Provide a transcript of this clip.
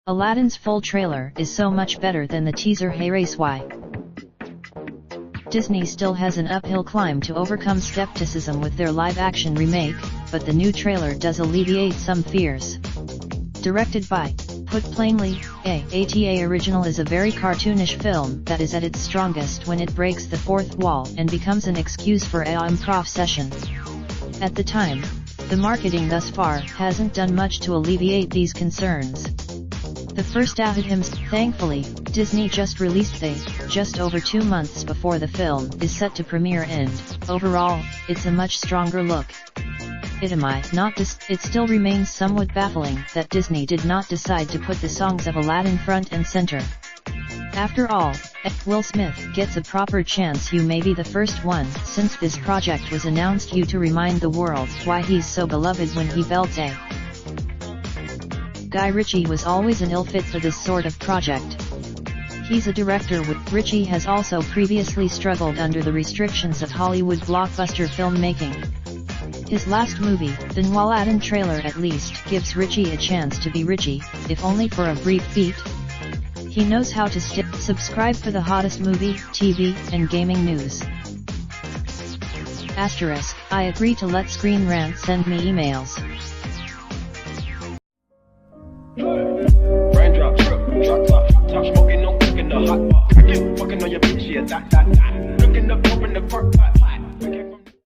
Aladdin's full trailer is so much better than the teaser. Hey race, why? Disney still has an uphill climb to overcome skepticism with their live-action remake, but the new trailer does alleviate some fears. Directed by, put plainly, ATA original is a very cartoonish film that is at its strongest when it breaks the fourth wall and becomes an excuse for a improv session. At the time, the marketing thus far hasn't done much to alleviate these concerns. The first outed him. Thankfully, Disney just released just over 2 months before the film is set to premiere, and overall, it's a much stronger look. It still remains somewhat baffling that Disney did not decide to put the songs of Aladdin front and center. After all, Will Smith gets a proper chance. You may be the first one since this project was announced to remind the world why he's so beloved when he belts a. Guy Ritchie was always an ill fit for this sort of project. He's a director Ritchie has also previously struggled under the restrictions of Hollywood blockbuster filmmaking. His last movie, the new Aladdin trailer at least gives Ritchie a chance to be Ritchie, if only for a brief beat. He knows how to stick. Subscribe for the hottest movie, TV, and gaming news. *, I agree to let Screen Rant send me emails. Raindrop, drop top smoking, no cooking the hot pot. Fucking on your bitch, yeah, that. Looking up, open the park pot.